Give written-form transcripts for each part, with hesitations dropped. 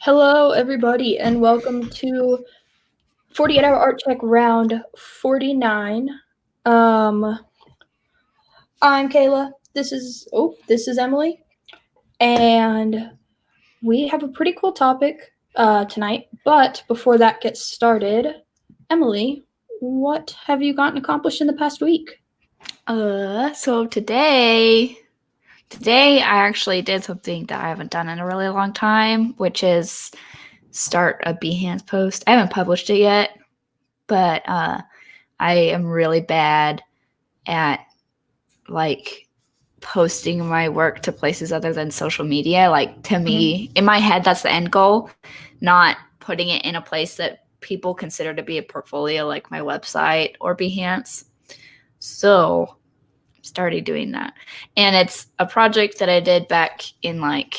Hello, everybody, and welcome to 48-hour art check round 49. I'm Kayla. This is Emily, and we have a pretty cool topic tonight. But before that gets started, Emily, what have you gotten accomplished in the past week? So today I actually did something that I haven't done in a really long time, which is start a Behance post. I haven't published it yet, but I am really bad at like posting my work to places other than social media. Like to me, in my head, that's the end goal, not putting it in a place that people consider to be a portfolio, like my website or Behance. So started doing that, and it's a project that I did back in like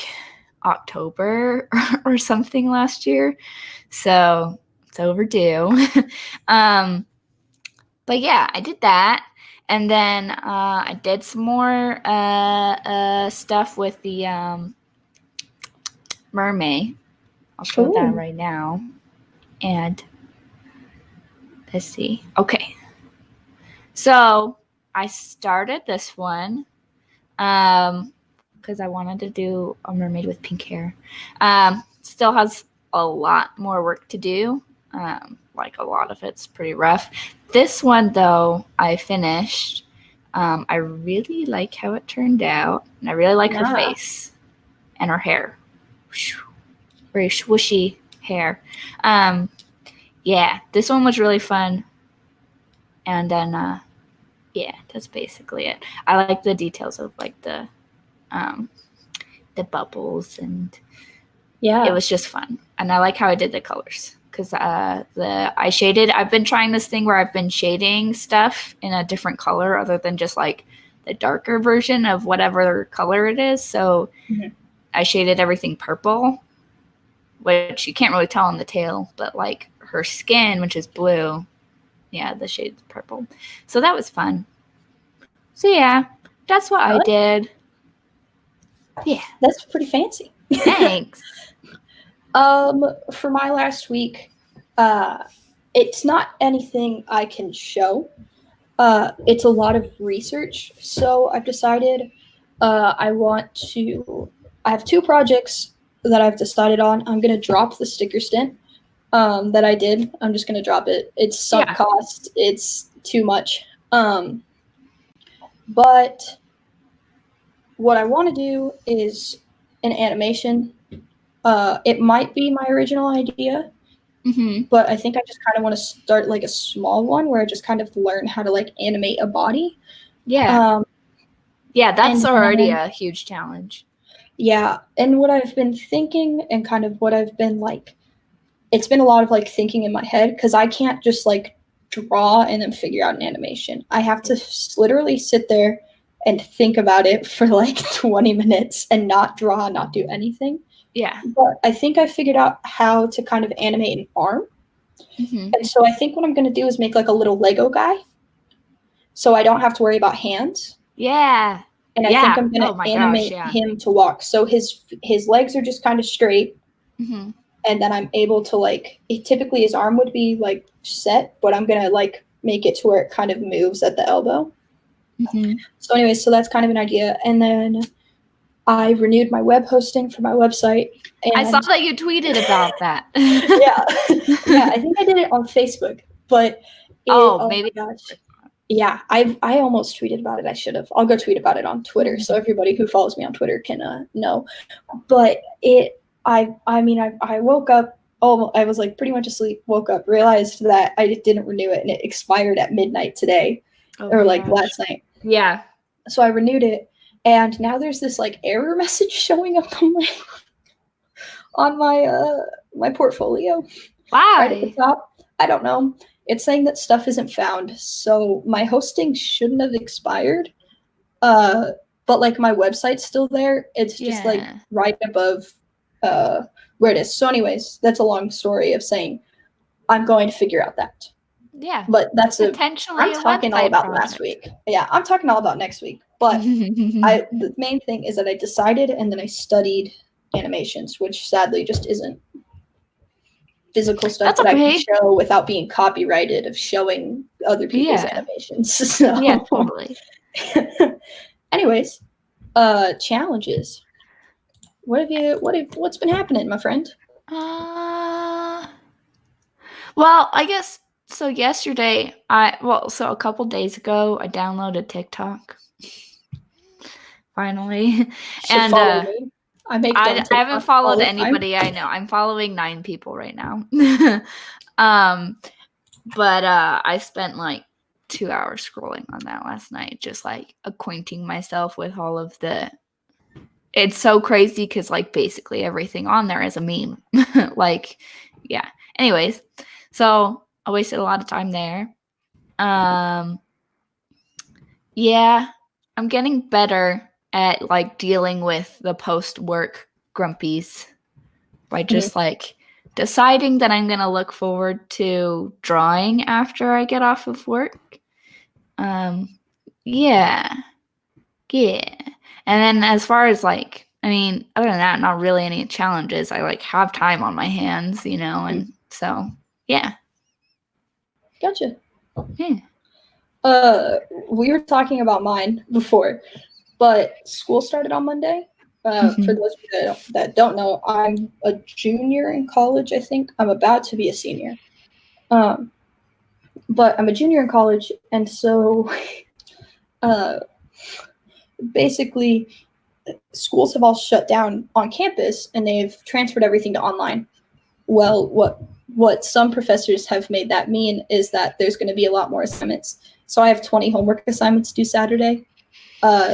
October or something last year, so it's overdue. But yeah, I did that, and then I did some more stuff with the mermaid. I'll show that right now, and let's see. Okay, so I started this one because I wanted to do a mermaid with pink hair. Still has a lot more work to do. Like a lot of it's pretty rough. This one, though, I finished. I really like how it turned out, and I really like her face and her hair. Very swooshy hair. Yeah, this one was really fun. And then yeah, that's basically it. I like the details of like the bubbles, and it was just fun. And I like how I did the colors because I shaded. I've been trying this thing where I've been shading stuff in a different color other than just like the darker version of whatever color it is. So I shaded everything purple, which you can't really tell on the tail, but like her skin, which is blue. Yeah, the shade's purple. So that was fun. So yeah, that's what I did. Yeah. That's pretty fancy. Thanks. For my last week, it's not anything I can show. It's a lot of research. So I've decided I have two projects that I've decided on. I'm going to drop the sticker stint that I did. I'm just going to drop it. It's sunk cost. It's too much. But what I want to do is an animation. It might be my original idea, but I think I just kind of want to start like a small one where I just kind of learn how to like animate a body. Yeah. Yeah, that's already a huge challenge. Yeah, and what I've been thinking and kind of what I've been like, it's been a lot of like thinking in my head because I can't just like draw and then figure out an animation. I have to literally sit there and think about it for like 20 minutes and not draw, not do anything. Yeah. But I think I figured out how to kind of animate an arm. And so I think what I'm going to do is make like a little Lego guy so I don't have to worry about hands. Yeah. And I think I'm going to animate him to walk. So his legs are just kind of straight. And then I'm able to like, typically his arm would be like set, but I'm going to like make it to where it kind of moves at the elbow. So anyways, so that's kind of an idea. And then I renewed my web hosting for my website. And I saw that you tweeted about that. Yeah, I think I did it on Facebook, but maybe. My gosh. Yeah, I almost tweeted about it. I should have. I'll go tweet about it on Twitter, so everybody who follows me on Twitter can know. But I woke up. Oh, I was like pretty much asleep. Woke up, realized that I didn't renew it, and it expired at midnight today, or like last night. Yeah. So I renewed it, and now there's this like error message showing up on my portfolio. Why? Right at the top. I don't know. It's saying that stuff isn't found, so my hosting shouldn't have expired. But like my website's still there. It's just like right above where it is. So anyways, that's a long story of saying I'm going to figure out that. Yeah. But that's potentially I'm talking all about last week. Yeah, I'm talking all about next week. But the main thing is that I decided and then I studied animations, which sadly just isn't physical stuff That's that I can okay. show without being copyrighted of showing other people's animations. So Yeah, totally. anyways, challenges. What's been happening, my friend? Well, I guess so. Yesterday, so a couple days ago, I downloaded TikTok. Finally, Should follow me. I make dumb I haven't TikToks all followed the time. anybody I know. I'm following 9 people right now. But I spent like 2 hours scrolling on that last night, just like acquainting myself with all of the. It's so crazy because like basically everything on there is a meme. Like, yeah. Anyways, so I wasted a lot of time there. Yeah, I'm getting better at like dealing with the post-work grumpies by just like deciding that I'm gonna look forward to drawing after I get off of work. Yeah. And then as far as like, I mean, other than that, not really any challenges. I like have time on my hands, you know, and so yeah. Gotcha. Yeah. We were talking about mine before, but school started on Monday. For those of you that don't know, I'm a junior in college. I think I'm about to be a senior, but I'm a junior in college, and so basically, schools have all shut down on campus, and they've transferred everything to online. Well, what some professors have made that mean is that there's going to be a lot more assignments. So I have 20 homework assignments due Saturday.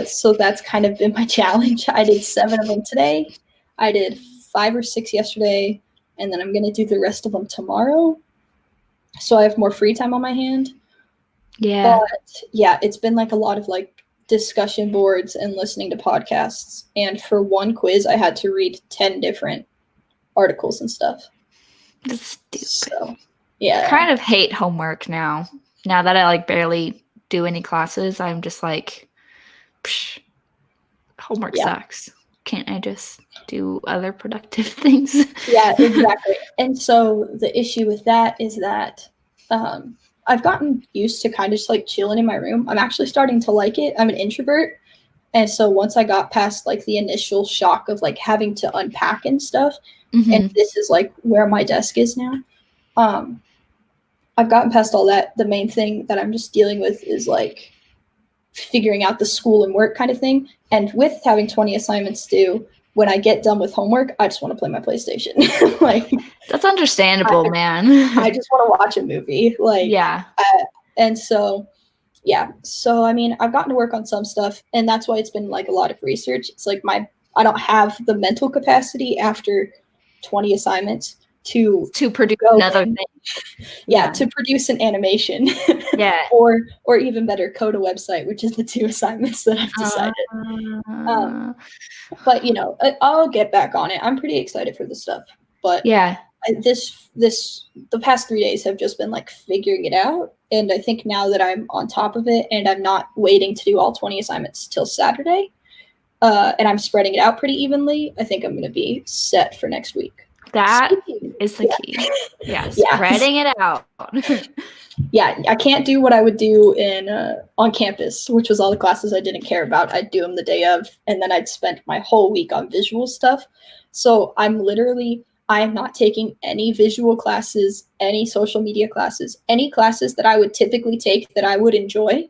So that's kind of been my challenge. I did 7 of them today. I did 5 or 6 yesterday, and then I'm going to do the rest of them tomorrow. So I have more free time on my hand. Yeah. But yeah, it's been like a lot of like discussion boards and listening to podcasts. And for one quiz, I had to read 10 different articles and stuff. That's stupid. So, yeah. I kind of hate homework now. Now that I like barely do any classes, I'm just like, psh, homework sucks. Can't I just do other productive things? Yeah, exactly. And so the issue with that is that I've gotten used to kind of just like chilling in my room. I'm actually starting to like it. I'm an introvert. And so once I got past like the initial shock of like having to unpack and stuff, and this is like where my desk is now, I've gotten past all that. The main thing that I'm just dealing with is like figuring out the school and work kind of thing. And with having 20 assignments due, when I get done with homework, I just want to play my PlayStation. Like, that's understandable, man. I just want to watch a movie. Like, yeah. And so, yeah. So, I mean, I've gotten to work on some stuff, and that's why it's been like a lot of research. It's like I don't have the mental capacity after 20 assignments to produce another thing. Yeah, to produce an animation. Yeah. or even better, code a website, which is the 2 assignments that I've decided. But you know, I'll get back on it. I'm pretty excited for this stuff. But yeah, the past 3 days have just been like figuring it out. And I think now that I'm on top of it and I'm not waiting to do all 20 assignments till Saturday, and I'm spreading it out pretty evenly, I think I'm going to be set for next week. That is the key. Yeah, spreading it out. Yeah, I can't do what I would do on campus, which was all the classes I didn't care about. I'd do them the day of, and then I'd spend my whole week on visual stuff. So I am not taking any visual classes, any social media classes, any classes that I would typically take that I would enjoy.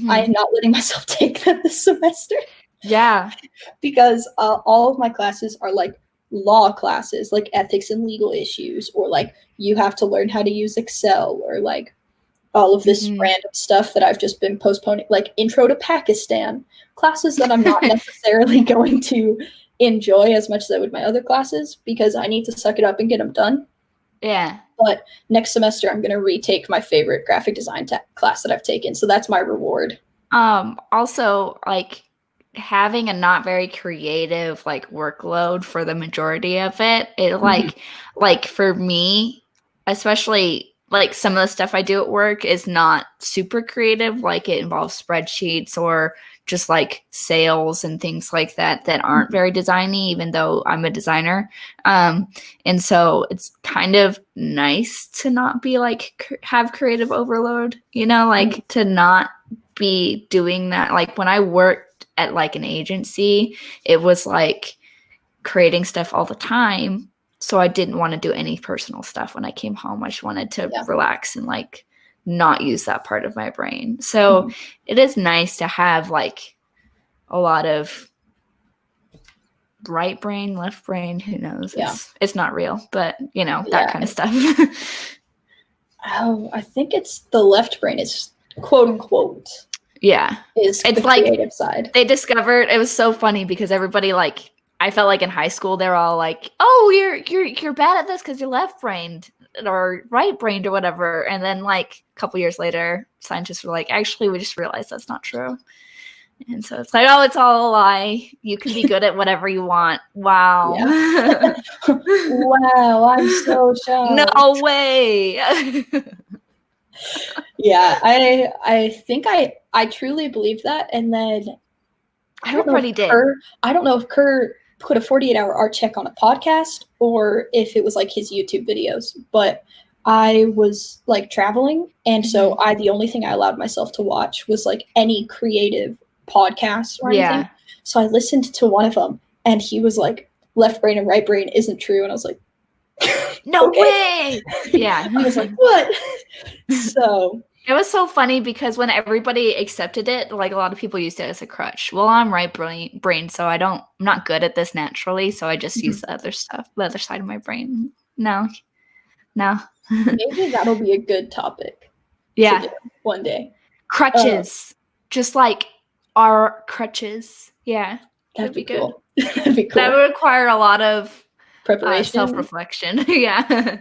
I am not letting myself take them this semester. Yeah. Because all of my classes are like law classes, like ethics and legal issues, or like you have to learn how to use Excel, or like all of this random stuff that I've just been postponing, like intro to Pakistan, classes that I'm not necessarily going to enjoy as much as I would my other classes, because I need to suck it up and get them done. Yeah. But next semester, I'm going to retake my favorite graphic design class that I've taken. So that's my reward. Also, like, having a not very creative like workload for the majority of it, like for me, especially like some of the stuff I do at work is not super creative. Like it involves spreadsheets or just like sales and things like that aren't very designy, even though I'm a designer. And so it's kind of nice to not be like have creative overload, like to not be doing that. Like when I worked at like an agency, it was like creating stuff all the time. So I didn't want to do any personal stuff when I came home. I just wanted to relax and like not use that part of my brain. So it is nice to have like a lot of right brain, left brain, who knows? It's not real, but that kind of stuff. I think it's the left brain is quote unquote. Yeah. Is it's the like creative side. They discovered, it was so funny because everybody like, I felt like in high school, they're all like, oh, you're bad at this because you're left brained or right brained or whatever. And then like a couple years later, scientists were like, actually, we just realized that's not true. And so it's like, oh, it's all a lie. You can be good at whatever you want. Wow. Yeah. Wow, I'm so shocked. No way. Yeah, I think I truly believe that. And then I don't know if Kerr put a 48-hour art check on a podcast or if it was like his YouTube videos, but I was like traveling, and so the only thing I allowed myself to watch was like any creative podcast or anything. So I listened to one of them, and he was like, left brain and right brain isn't true. And I was like, no way. Yeah. I was like, what? So it was so funny because when everybody accepted it, like a lot of people used it as a crutch. Well, I'm right brain, so I'm not good at this naturally, so I just use the other stuff, the other side of my brain. No. Maybe that'll be a good topic. Yeah. To do one day. Crutches. Just like our crutches. Yeah. That'd be cool. That'd be cool. That would require a lot of preparation, self-reflection. Yeah.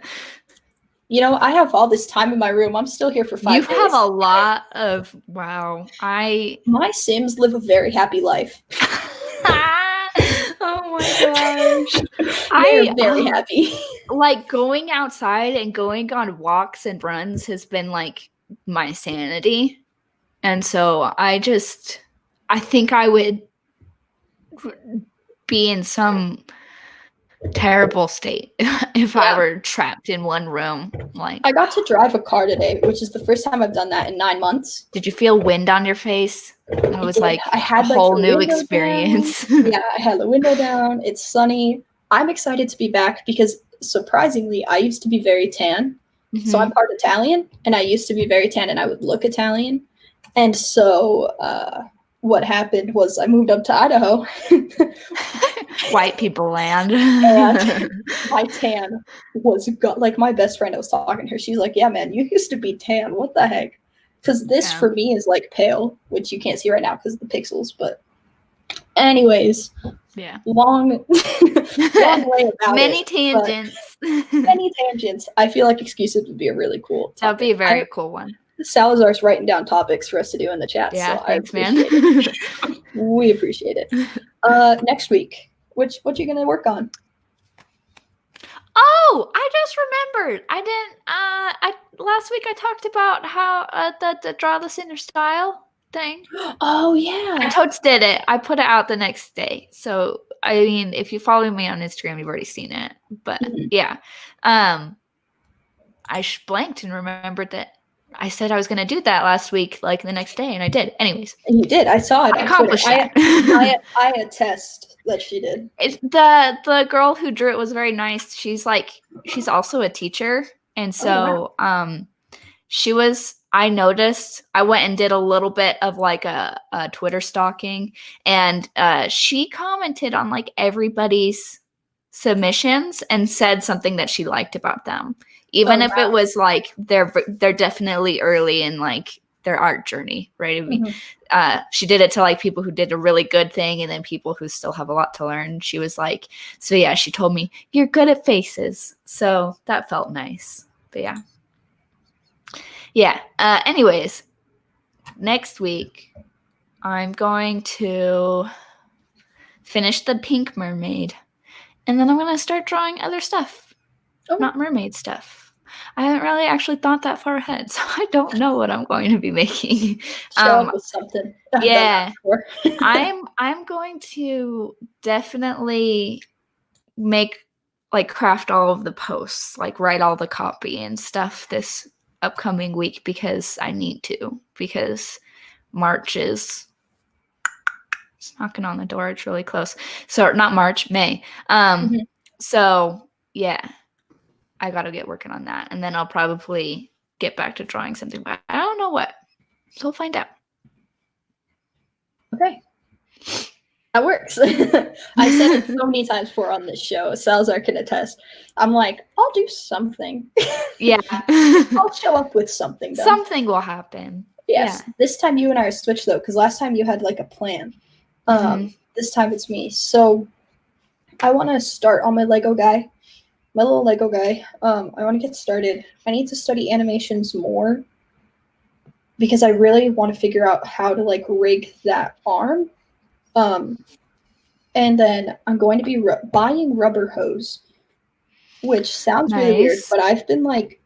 I have all this time in my room. I'm still here for 5 days. You have a lot of my Sims live a very happy life. Oh my gosh. They're very happy. Like going outside and going on walks and runs has been like my sanity. And so I think I would be in some terrible state if I were trapped in one room. Like I got to drive a car today, which is the first time I've done that in 9 months. Did you feel wind on your face? It was like I had a whole new experience. Yeah, I had the window down. It's sunny. I'm excited to be back because surprisingly, I used to be very tan. So I'm part Italian, and I used to be very tan, and I would look Italian. And so what happened was I moved up to Idaho. White people land. And my tan was like my best friend. I was talking to her. She's like, yeah, man, you used to be tan. What the heck? Because this for me is like pale, which you can't see right now because of the pixels. But anyways, long way about many tangents. Many tangents. I feel like excuses would be a really cool topic. That would be a very cool one. Salazar's writing down topics for us to do in the chat. Yeah, so thanks, man. We appreciate it. Next week, what you gonna work on? Oh, I just remembered. I didn't. Last week I talked about how the draw this in your style thing. Oh yeah. I totes did it. I put it out the next day. So I mean, if you follow me on Instagram, you've already seen it. But yeah, I blanked and remembered that I said I was going to do that last week, like the next day, and I did. Anyways. And you did. I saw it. I accomplished it. I attest that she did. The girl who drew it was very nice. She's also a teacher. And so I noticed, I went and did a little bit of like a Twitter stalking, and she commented on like everybody's submissions and said something that she liked about them. Even if it was like they're definitely early in like their art journey, right? I mean, she did it to like people who did a really good thing, and then people who still have a lot to learn. She was like, so yeah, she told me you're good at faces, so that felt nice. But yeah. Anyways, next week I'm going to finish the pink mermaid, and then I'm going to start drawing other stuff. Not mermaid stuff. I haven't really actually thought that far ahead, so I don't know what I'm going to be making. Show up with something. I've done that Yeah, before. I'm going to definitely make like craft all of the posts, like write all the copy and stuff this upcoming week because I need to, because March is it's knocking on the door. It's really close. So not March, May. Mhm. So yeah, I got to get working on that, and then I'll probably get back to drawing something, but I don't know what. So we'll find out. Okay. That works. I said it so many times before on this show. Salazar can attest. I'm like, I'll do something. Yeah. I'll show up with something done. Something will happen. Yes. Yeah. This time you and I are switched though, because last time you had like a plan. This time it's me. So I want to start on my Lego guy, my little Lego guy. I want to get started. I need to study animations more because I really want to figure out how to like rig that arm. And then I'm going to be buying rubber hose, which sounds really weird, Nice. but I've been like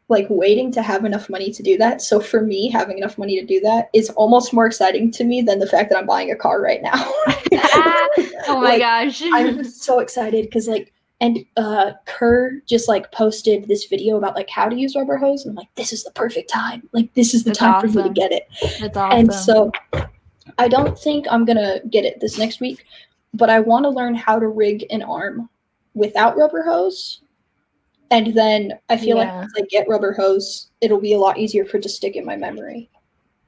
waiting to have enough money to do that. So for me, having enough money to do that is almost more exciting to me than the fact that I'm buying a car right now. Oh my gosh. I'm just so excited because and Kerr just like posted this video about like how to use rubber hose, and I'm like, this is the perfect time. Like this is the That's time for me to awesome. get it. That's awesome. And so I don't think I'm gonna get it this next week, but I want to learn how to rig an arm without rubber hose. And then I feel like once I get rubber hose, it'll be a lot easier for it to stick in my memory.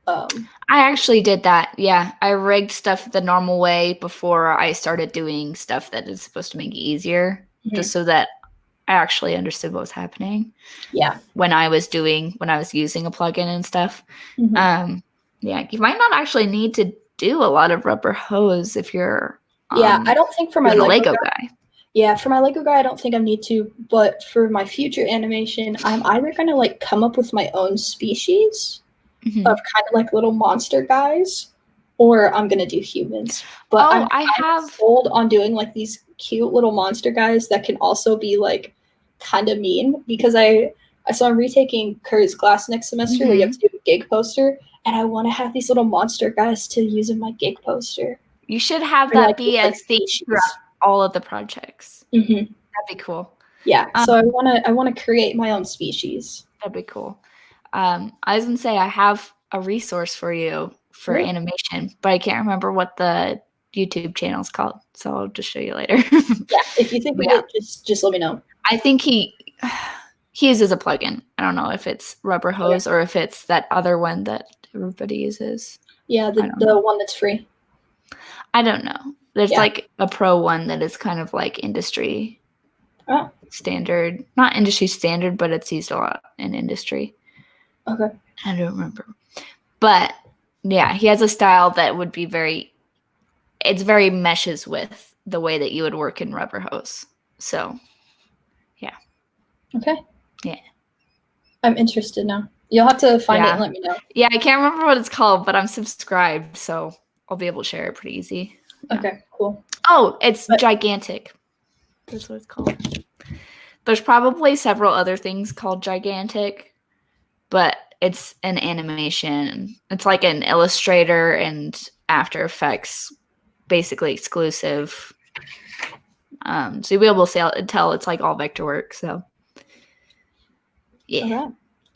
I actually did that. Yeah, I rigged stuff the normal way before I started doing stuff that is supposed to make it easier, just so that I actually understood what was happening. Yeah. When I was using a plugin and stuff. Yeah, you might not actually need to do a lot of rubber hose if you're I don't think for my Lego guy. Yeah, for my Lego guy, I don't think I need to, but for my future animation, I'm either going to like come up with my own species of kind of like little monster guys, or I'm going to do humans. But I'm sold on doing like these cute little monster guys that can also be like kind of mean, because so I'm retaking Kerr's class next semester where you have to do a gig poster, and I want to have these little monster guys to use in my gig poster. You should have that like, be a theme throughout all of the projects. That'd be cool. Yeah, so I want to create my own species. That'd be cool. I was gonna say I have a resource for you for animation, but I can't remember what the YouTube channel is called, so I'll just show you later. Yeah, if you think of it, just let me know. I think he uses a plugin. I don't know if it's rubber hose or if it's that other one that everybody uses. Yeah, the one that's free. I don't know. There's like a pro one that is kind of like industry standard. Not industry standard, but it's used a lot in industry. Okay. I don't remember. But yeah, he has a style that would be very meshes with the way that you would work in rubber hose. So, yeah. Okay. Yeah. I'm interested now. You'll have to find it and let me know. Yeah, I can't remember what it's called, but I'm subscribed, so I'll be able to share it pretty easy. Yeah. Okay, cool. Oh, it's Gigantic. That's what it's called. There's probably several other things called Gigantic, but it's an animation. It's like an Illustrator and After Effects, basically exclusive. So you'll be able to tell it's like all vector work. So yeah. Okay.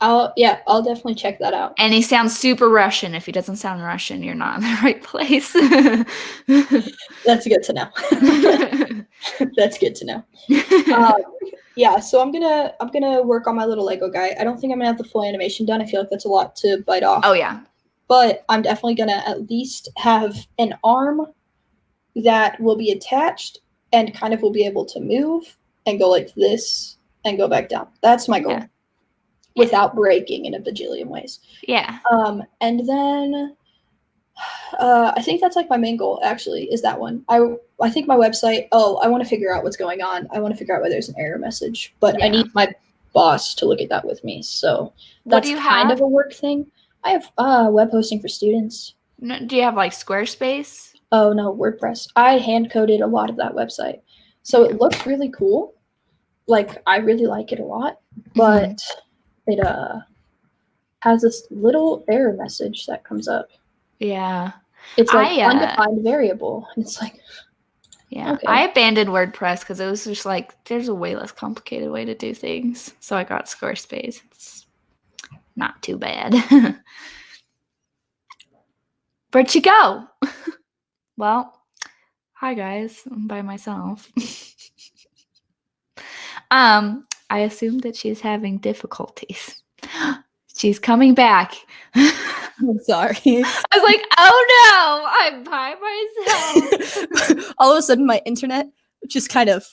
I'll definitely check that out. And he sounds super Russian. If he doesn't sound Russian, you're not in the right place. That's good to know. That's good to know. Yeah, so I'm gonna work on my little Lego guy. I don't think I'm gonna have the full animation done. I feel like that's a lot to bite off. Oh yeah. But I'm definitely gonna at least have an arm that will be attached and kind of will be able to move and go like this and go back down. That's my goal. Yeah. Without breaking in a bajillion ways. Yeah. And then I think that's like my main goal actually is that one. I think my website, I want to figure out what's going on. I want to figure out why there's an error message, but I need my boss to look at that with me. So that's kind of a work thing. I have web hosting for students. No, do you have like Squarespace? Oh no, WordPress. I hand coded a lot of that website. So it looks really cool. like I really like it a lot, but it has this little error message that comes up. Yeah. It's like undefined variable, and it's like, yeah, okay. I abandoned WordPress because it was just like there's a way less complicated way to do things. So I got Squarespace. It's not too bad. Where'd you go? Well, hi guys, I'm by myself. I assume that she's having difficulties. She's coming back. I'm sorry. I was like, oh no, I'm by myself. All of a sudden, my internet just kind of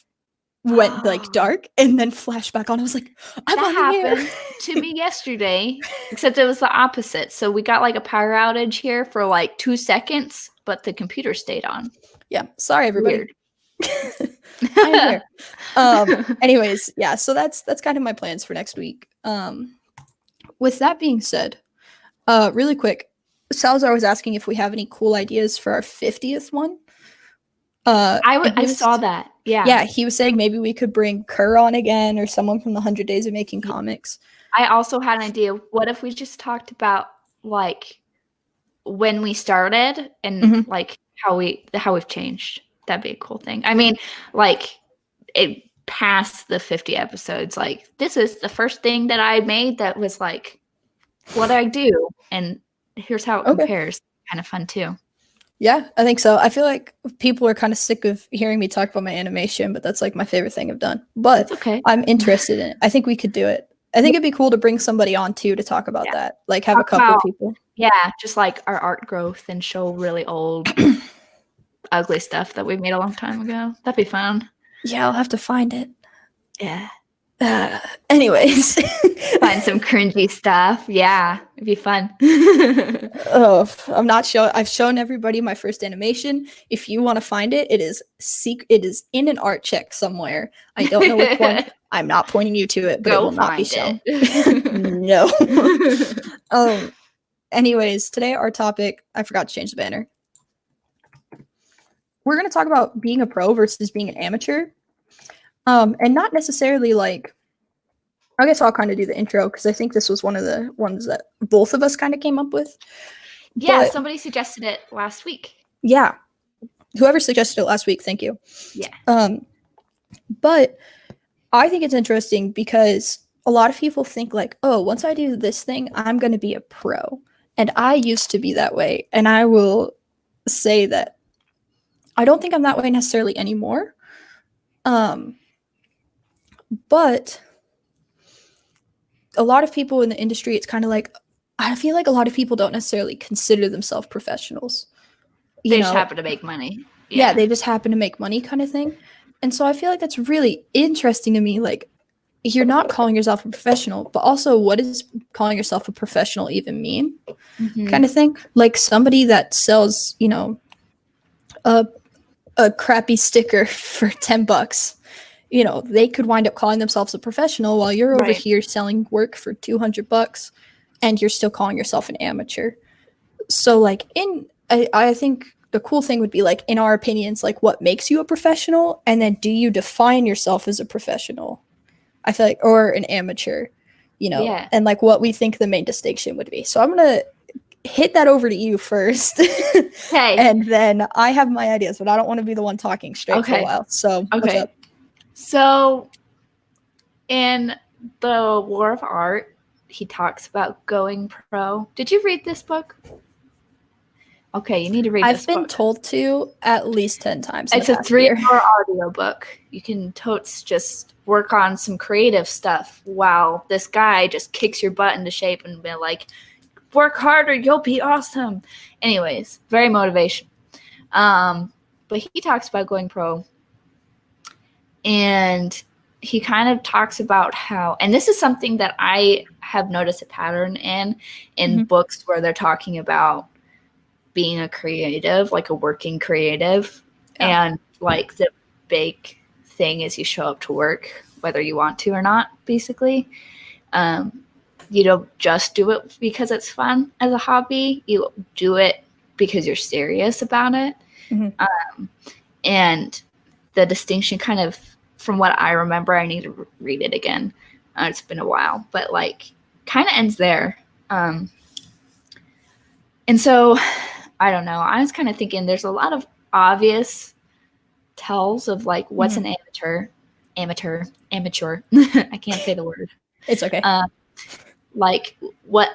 went like dark and then flashed back on. I was like, I'm on the air. That happened to me yesterday, except it was the opposite. So we got like a power outage here for like 2 seconds, but the computer stayed on. Yeah, sorry everybody. Weird. I'm here. Anyways, yeah, so that's kind of my plans for next week. With that being said, really quick, Salazar was asking if we have any cool ideas for our 50th one. I saw that. Yeah. Yeah, he was saying maybe we could bring Kerr on again or someone from the 100 Days of Making Comics. I also had an idea. What if we just talked about like when we started and like how we've changed? That'd be a cool thing. I mean, like it past the 50 episodes, like this is the first thing that I made that was like what I do, and here's how it compares. Kind of fun too. Yeah, I think so. I feel like people are kind of sick of hearing me talk about my animation, but that's like my favorite thing I've done. But I'm interested in it. I think we could do it. I think it'd be cool to bring somebody on too to talk about that. Like have a couple of people. Yeah, just like our art growth and show really old, ugly stuff that we made a long time ago. That'd be fun. Yeah, I'll have to find it. Yeah. Anyways. Find some cringy stuff. Yeah, it'd be fun. Oh, I'm not sure. I've shown everybody my first animation. If you want to find it, it is in an art check somewhere. I don't know which one. I'm not pointing you to it, but it will not be shown. No. Anyways, today our topic, I forgot to change the banner. We're going to talk about being a pro versus being an amateur. And not necessarily like, I guess I'll kind of do the intro because I think this was one of the ones that both of us kind of came up with. Yeah, but somebody suggested it last week. Yeah. Whoever suggested it last week, thank you. Yeah. But I think it's interesting because a lot of people think like, oh, once I do this thing, I'm going to be a pro. And I used to be that way. And I will say that I don't think I'm that way necessarily anymore. But a lot of people in the industry, it's kind of like, I feel like a lot of people don't necessarily consider themselves professionals. They just happen to make money. Yeah, they just happen to make money kind of thing. And so I feel like that's really interesting to me. Like, you're not calling yourself a professional, but also what does calling yourself a professional even mean? Kind of thing. Like somebody that sells, a crappy sticker for $10. They could wind up calling themselves a professional while you're over here selling work for $200 and you're still calling yourself an amateur. So like I think the cool thing would be like, in our opinions, like what makes you a professional? And then do you define yourself as a professional? I feel like, or an amateur, and like what we think the main distinction would be. So I'm going to hit that over to you first. Okay. And then I have my ideas, but I don't want to be the one talking straight for a while. So what's up? So in the War of Art, he talks about going pro. Did you read this book? Okay, you need to read this book. I've been told to at least 10 times. It's a 3-hour audio book. You can totes just work on some creative stuff while this guy just kicks your butt into shape and be like, work harder, you'll be awesome. Anyways, very motivation. But he talks about going pro. And he kind of talks about how, and this is something that I have noticed a pattern in books where they're talking about being a creative, like a working creative. Yeah. And like the big thing is you show up to work, whether you want to or not, basically. You don't just do it because it's fun as a hobby. You do it because you're serious about it. And the distinction kind of from what I remember, I need to read it again. It's been a while, but like kind of ends there. And so I don't know. I was kind of thinking there's a lot of obvious tells of like what's an amateur. I can't say the word. It's okay. Like what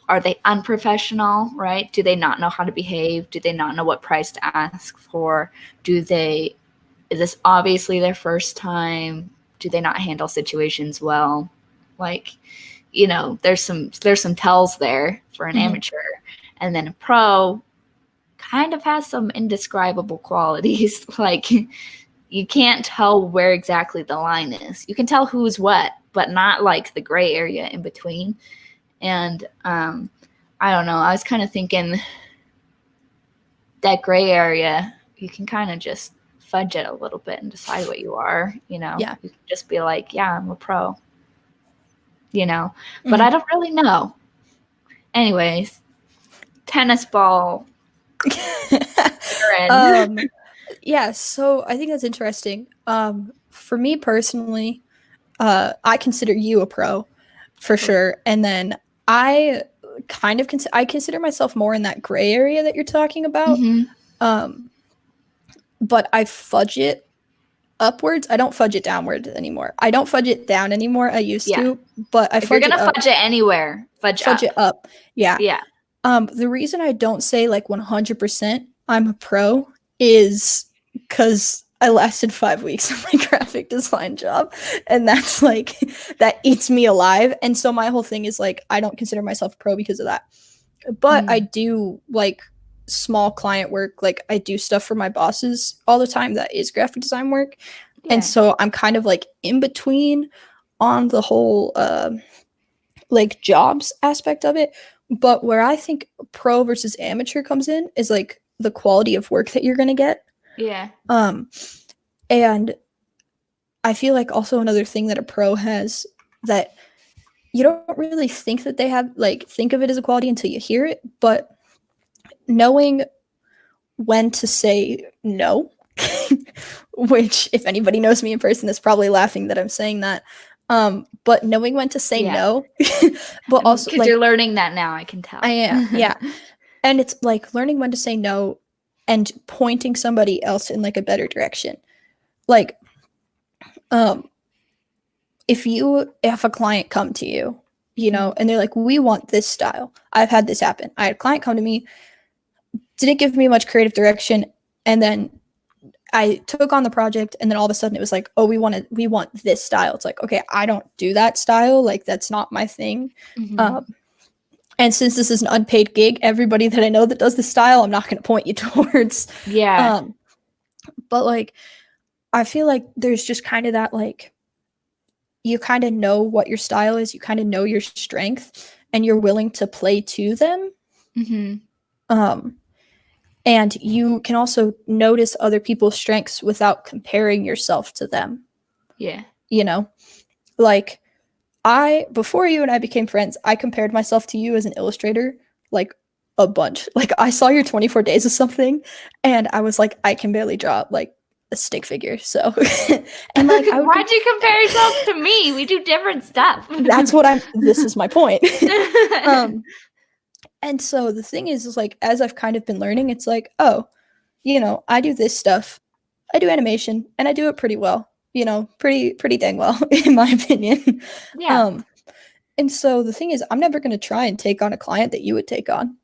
are they unprofessional, right? Do they not know how to behave? Do they not know what price to ask for? Is this obviously their first time? Do they not handle situations well? Like, there's some tells there for an amateur. And then a pro kind of has some indescribable qualities. Like, you can't tell where exactly the line is. You can tell who's what, but not like the gray area in between. And I don't know. I was kind of thinking that gray area, you can kind of just fudge it a little bit and decide what you are. Yeah. You can just be like, yeah, I'm a pro. But I don't really know. Anyways, tennis ball. Yeah, so I think that's interesting. For me personally, I consider you a pro for sure, and then I kind of I consider myself more in that gray area that you're talking about. But I fudge it upwards. I don't fudge it downward anymore. I don't fudge it down anymore. I used to, but I if you're fudge gonna it up. fudge it anywhere, fudge it up. Yeah. Yeah. The reason I don't say like 100% I'm a pro is because I lasted 5 weeks of my graphic design job, and that's like, that eats me alive. And so my whole thing is like, I don't consider myself a pro because of that. But I do like small client work. Like, I do stuff for my bosses all the time that is graphic design work. Yeah. And so I'm kind of like in between on the whole like jobs aspect of it. But where I think pro versus amateur comes in is like the quality of work that you're going to get. Yeah. And I feel like also another thing that a pro has that you don't really think that they have, like, think of it as a quality until you hear it, but knowing when to say no, which if anybody knows me in person is probably laughing that I'm saying that. But knowing when to say no, but also because you're learning that now, I can tell. I am, yeah. And it's like learning when to say no and pointing somebody else in like a better direction. Like, if a client come to you, and they're like, we want this style. I've had this happen. I had a client come to me, didn't give me much creative direction, and then I took on the project, and then all of a sudden it was like, oh, we want this style. It's like, okay, I don't do that style. Like, that's not my thing. And since this is an unpaid gig, everybody that I know that does this style, I'm not going to point you towards. Yeah. But like, I feel like there's just kind of that, like, you kind of know what your style is. You kind of know your strength, and you're willing to play to them. And you can also notice other people's strengths without comparing yourself to them. Yeah. Like, before you and I became friends, I compared myself to you as an illustrator, like, a bunch. Like, I saw your 24 days of something, and I was like, I can barely draw, like, a stick figure. So, and like, why'd you compare yourself to me? We do different stuff. That's this is my point. And so the thing is like, as I've kind of been learning, it's like, oh, I do this stuff. I do animation, and I do it pretty well, pretty dang well, in my opinion. Yeah. And so the thing is, I'm never going to try and take on a client that you would take on.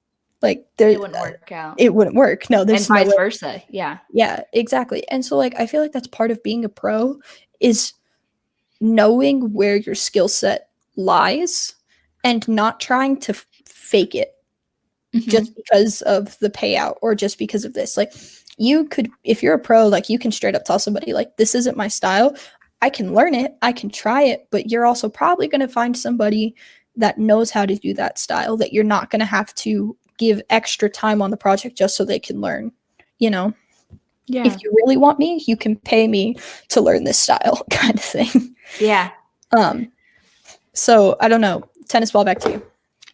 Like, it wouldn't work out. It wouldn't work. No, there's and vice versa. Yeah. Yeah, exactly. And so like, I feel like that's part of being a pro is knowing where your skill set lies and not trying to fake it just because of the payout or just because of this. Like, you could, if you're a pro, like, you can straight up tell somebody like, this isn't my style. I can learn it. I can try it. But you're also probably going to find somebody that knows how to do that style that you're not going to have to give extra time on the project just so they can learn, Yeah. If you really want me, you can pay me to learn this style, kind of thing. Yeah. So I don't know. Tennis ball, back to you.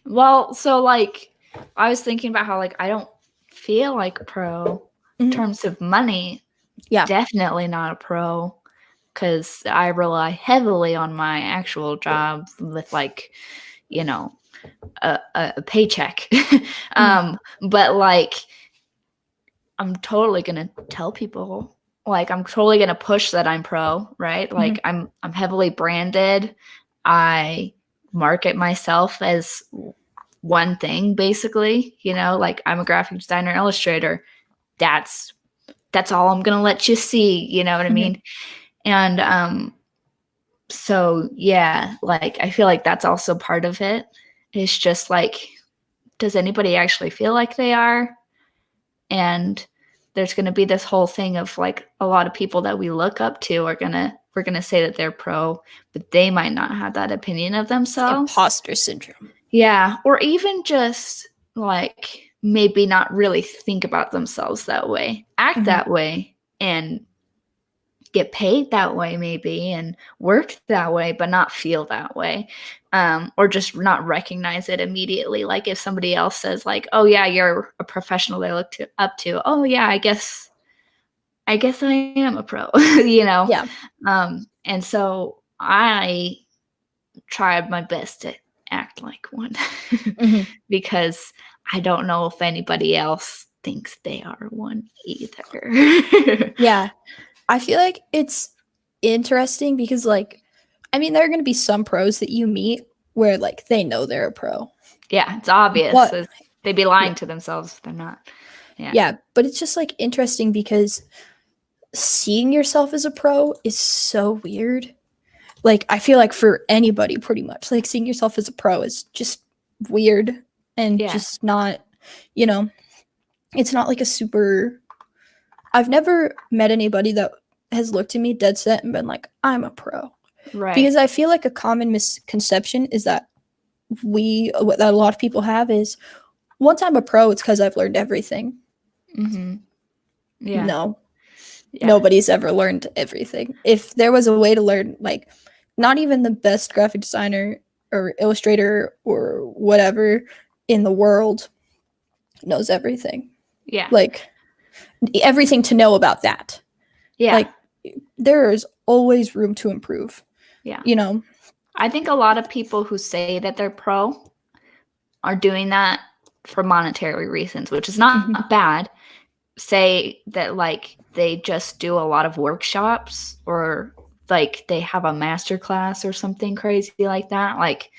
Well, so like, I was thinking about how like I don't feel like a pro in terms of money. Yeah. Definitely not a pro. because I rely heavily on my actual job with like, you know, a paycheck. But like, I'm totally gonna tell people, like, I'm totally gonna push that I'm pro, right? Like, I'm heavily branded. I market myself as one thing, basically, you know, like I'm a graphic designer, illustrator. That's all I'm gonna let you see, you know what I mean? And so yeah, like I feel like that's also part of it. It's just like, does anybody actually feel like they are? And there's going to be this whole thing of like a lot of people that we look up to we're going to say that they're pro, but they might not have that opinion of themselves. Imposter syndrome. Yeah, or even just like maybe not really think about themselves that way, act that way, and get paid that way maybe, and work that way, but not feel that way, or just not recognize it immediately. Like if somebody else says like, oh yeah, you're a professional they look up to, oh yeah, I guess I am a pro. You know. Yeah. And so I tried my best to act like one. Because I don't know if anybody else thinks they are one either. Yeah. I feel like it's interesting because, like, I mean, there are going to be some pros that you meet where, like, they know they're a pro. Yeah, it's obvious. But, they'd be lying to themselves if they're not. Yeah, but it's just, like, interesting because seeing yourself as a pro is so weird. Like, I feel like for anybody, pretty much, like, seeing yourself as a pro is just weird and just not, you know, it's not like a super... I've never met anybody that has looked at me dead set and been like, I'm a pro. Right. Because I feel like a common misconception is that that a lot of people have is, once I'm a pro, it's because I've learned everything. Yeah. No. Yeah. Nobody's ever learned everything. If there was a way to learn, like, not even the best graphic designer or illustrator or whatever in the world knows everything. Yeah. Like, everything to know about that. Yeah. Like, there is always room to improve. Yeah. You know? I think a lot of people who say that they're pro are doing that for monetary reasons, which is not bad. Say that like they just do a lot of workshops, or like they have a master class or something crazy like that. Like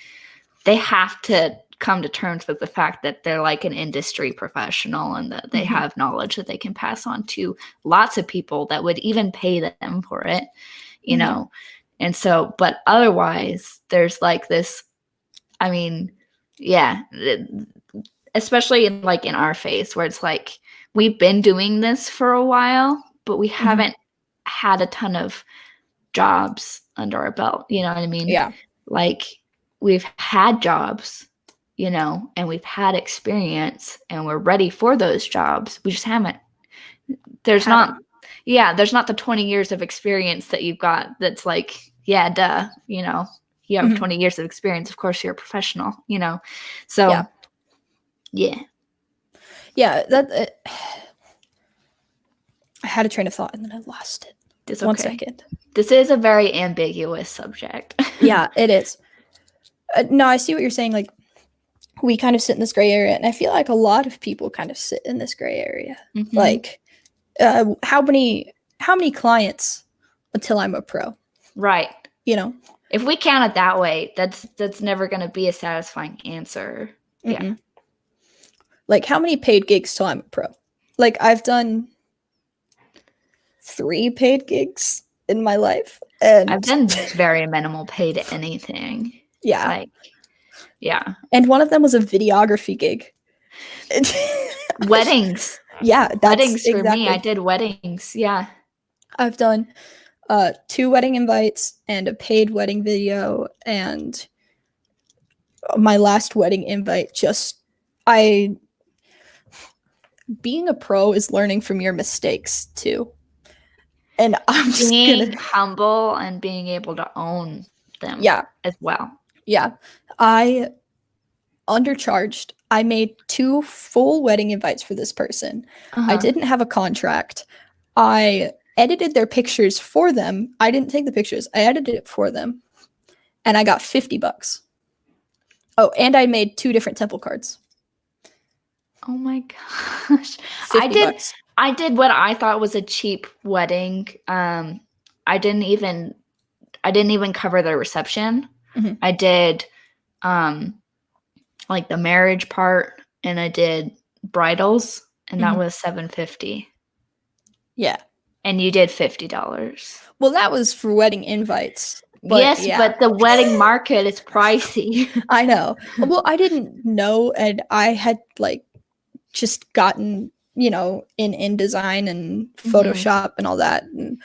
they have to come to terms with the fact that they're like an industry professional and that they have knowledge that they can pass on to lots of people that would even pay them for it, you know? And so, but otherwise there's like this, I mean, yeah, especially in like in our phase where it's like, we've been doing this for a while, but we haven't had a ton of jobs under our belt. You know what I mean? Yeah. Like we've had jobs, you know, and we've had experience and we're ready for those jobs. We just haven't. There's not the 20 years of experience that you've got. That's like, yeah, duh, you know, you have 20 years of experience. Of course you're a professional, you know? So yeah. That I had a train of thought and then I lost it. It's 1 second. This is a very ambiguous subject. Yeah, it is. No, I see what you're saying. Like, we kind of sit in this gray area, and I feel like a lot of people kind of sit in this gray area. Like, how many clients until I'm a pro? Right. You know, if we count it that way, that's never going to be a satisfying answer. Yeah. Like, how many paid gigs till I'm a pro? Like, I've done 3 paid gigs in my life, and I've done very minimal paid anything. Yeah. Like, yeah. And one of them was a videography gig. Weddings. Yeah. Weddings for me. I did weddings. Yeah. I've done 2 wedding invites and a paid wedding video, and my last wedding invite being a pro is learning from your mistakes too. And I'm just being humble and being able to own them as well. Yeah. I undercharged. I made 2 full wedding invites for this person. I didn't have a contract. I edited their pictures for them. I didn't take the pictures. I edited it for them. And I got $50. Oh, and I made 2 different temple cards. Oh my gosh. $50. I did what I thought was a cheap wedding. I didn't even cover the reception. Mhm. I did like the marriage part, and I did bridals, and that was $750. Yeah. And you did $50. Well, that was for wedding invites. But yes, yeah. but the wedding market is pricey. I know. Well, I didn't know, and I had like just gotten, in InDesign and Photoshop and all that, and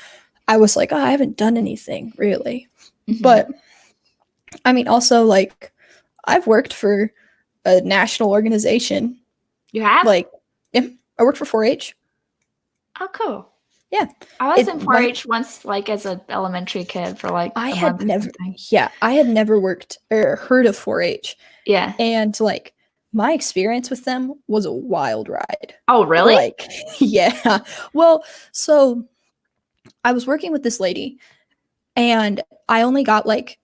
I was like, oh, I haven't done anything really. But I mean, also, like, I've worked for a national organization. You have? Like, yeah, I worked for 4-H. Oh, cool. Yeah. I was in 4-H once, like, as an elementary kid for, like, I had never worked or heard of 4-H. Yeah. And, like, my experience with them was a wild ride. Oh, really? Like, yeah. Well, so I was working with this lady, and I only got, like,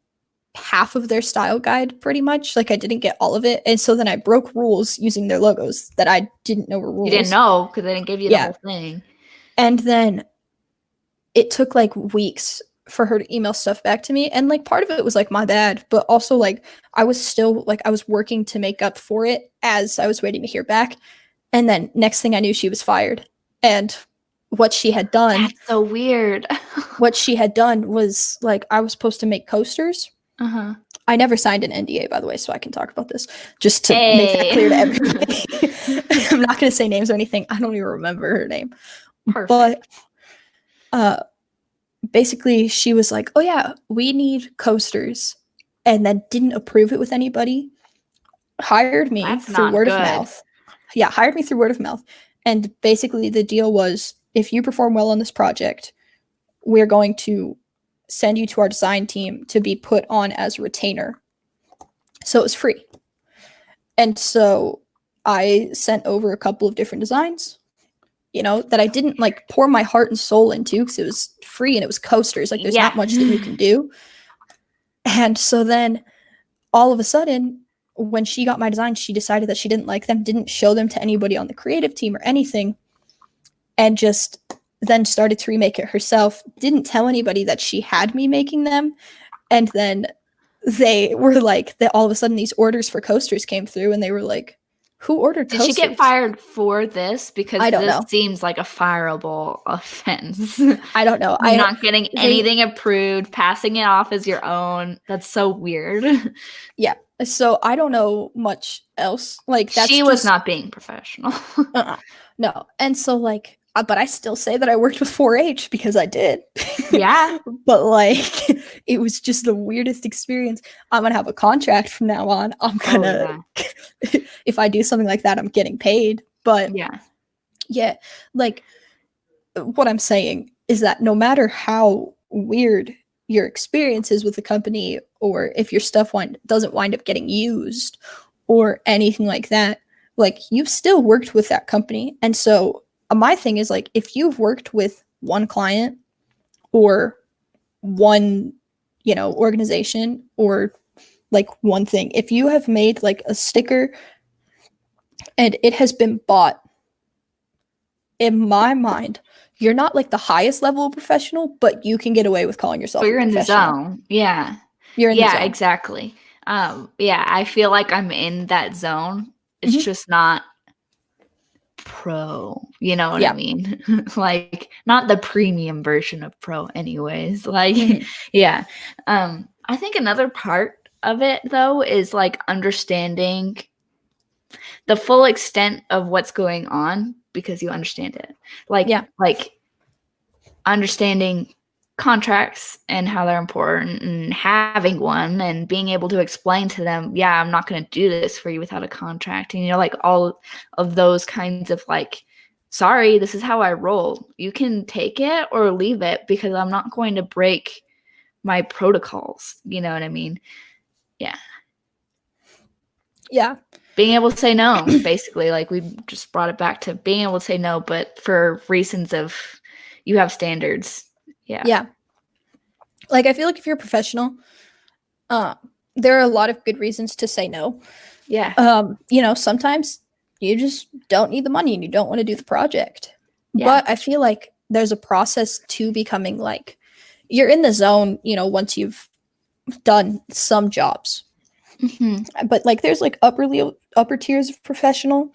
half of their style guide pretty much. Like, I didn't get all of it. And so then I broke rules using their logos that I didn't know were rules. You didn't know because they didn't give you the whole thing. And then it took like weeks for her to email stuff back to me. And like part of it was like my bad, but also like I was still like I was working to make up for it as I was waiting to hear back. And then next thing I knew, she was fired. And what she had done. That's so weird. What she had done was like I was supposed to make coasters. I never signed an NDA, by the way, so I can talk about this just to make that clear to everybody. I'm not going to say names or anything. I don't even remember her name. Perfect. But basically, she was like, oh, yeah, we need coasters, and then didn't approve it with anybody. Hired me through word of mouth. Yeah, hired me through word of mouth. And basically, the deal was, if you perform well on this project, we're going to send you to our design team to be put on as a retainer. So it was free. And so I sent over a couple of different designs, that I didn't like pour my heart and soul into because it was free and it was coasters. Like there's not much that you can do. And so then all of a sudden, when she got my designs, she decided that she didn't like them, didn't show them to anybody on the creative team or anything, and just then started to remake it herself, didn't tell anybody that she had me making them. And then they were like, that all of a sudden these orders for coasters came through, and they were like, who ordered coasters? Did she get fired for this? Because I don't this know. Seems like a fireable offense. I don't know. I'm not getting anything approved, passing it off as your own. That's so weird. Yeah. So I don't know much else. Like she was not being professional. No. And so like, but I still say that I worked with 4-H because I did. Yeah. But like, it was just the weirdest experience. I'm going to have a contract from now on. I'm going to, if I do something like that, I'm getting paid. But yeah, like what I'm saying is that no matter how weird your experience is with the company, or if your stuff doesn't wind up getting used or anything like that, like you've still worked with that company. And so my thing is like, if you've worked with one client or one, organization or like one thing, if you have made like a sticker and it has been bought, in my mind, you're not like the highest level of professional, but you can get away with calling yourself. But you're in the zone. Yeah. You're in the zone. Exactly. Yeah, I feel like I'm in that zone. It's just not pro, you know what I mean? Like not the premium version of pro anyways. Like I think another part of it though is like understanding the full extent of what's going on because you understand it. Like understanding contracts and how they're important and having one and being able to explain to them, I'm not going to do this for you without a contract. And, like all of those kinds of like, sorry, this is how I roll. You can take it or leave it because I'm not going to break my protocols. You know what I mean? Yeah. Yeah. Being able to say no, basically, like we just brought it back to being able to say no, but for reasons of, you have standards. Yeah. Yeah. Like, I feel like if you're a professional, there are a lot of good reasons to say no. Yeah. You know, sometimes you just don't need the money and you don't want to do the project. Yeah. But I feel like there's a process to becoming like, you're in the zone, you know, once you've done some jobs. But like, there's like upper tiers of professional.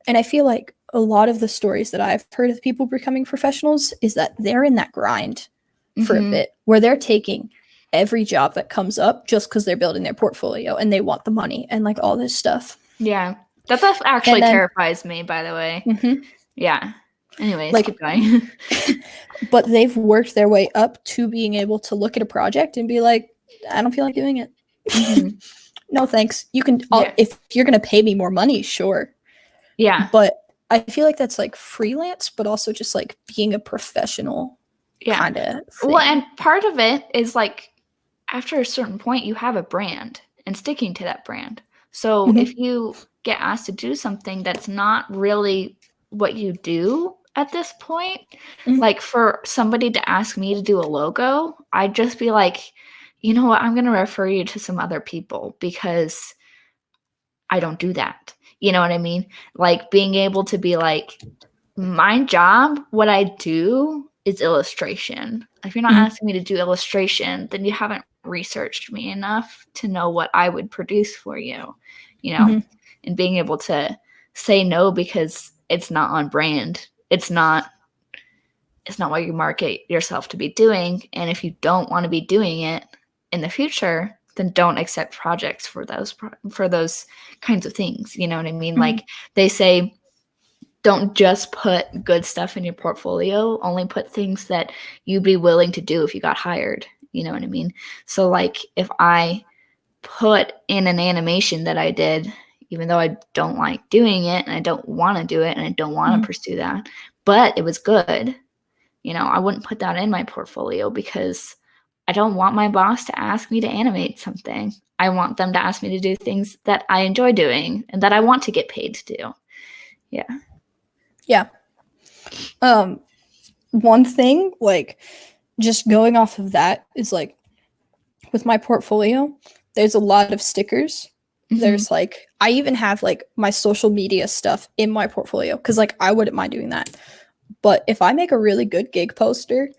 And I feel like a lot of the stories that I've heard of people becoming professionals is that they're in that grind for a bit where they're taking every job that comes up just because they're building their portfolio and they want the money and like all this stuff. Yeah. That actually terrifies me, by the way. Yeah. Anyways, Like, keep going. but they've worked their way up to being able to look at a project and be like, I don't feel like doing it. No, thanks. You can, if you're going to pay me more money, sure. Yeah. But I feel like that's like freelance, but also just like being a professional kind of thing. Well, and part of it is like after a certain point, you have a brand and sticking to that brand. So if you get asked to do something that's not really what you do at this point, like for somebody to ask me to do a logo, I'd just be like, you know what, I'm going to refer you to some other people because I don't do that. You know what I mean? Like being able to be like, my job, what I do is illustration. If you're not asking me to do illustration, then you haven't researched me enough to know what I would produce for you, you know, and being able to say no because it's not on brand. It's not what you market yourself to be doing. And if you don't want to be doing it in the future, then don't accept projects for those kinds of things. You know what I mean? Like they say, don't just put good stuff in your portfolio, only put things that you'd be willing to do if you got hired. You know what I mean? So like if I put in an animation that I did, even though I don't like doing it and I don't want to do it and I don't want to pursue that, but it was good, you know, I wouldn't put that in my portfolio because I don't want my boss to ask me to animate something. I want them to ask me to do things that I enjoy doing and that I want to get paid to do. Yeah. Yeah. One thing, like, just going off of that is like, with my portfolio, there's a lot of stickers. There's like, I even have like my social media stuff in my portfolio because like I wouldn't mind doing that. But if I make a really good gig poster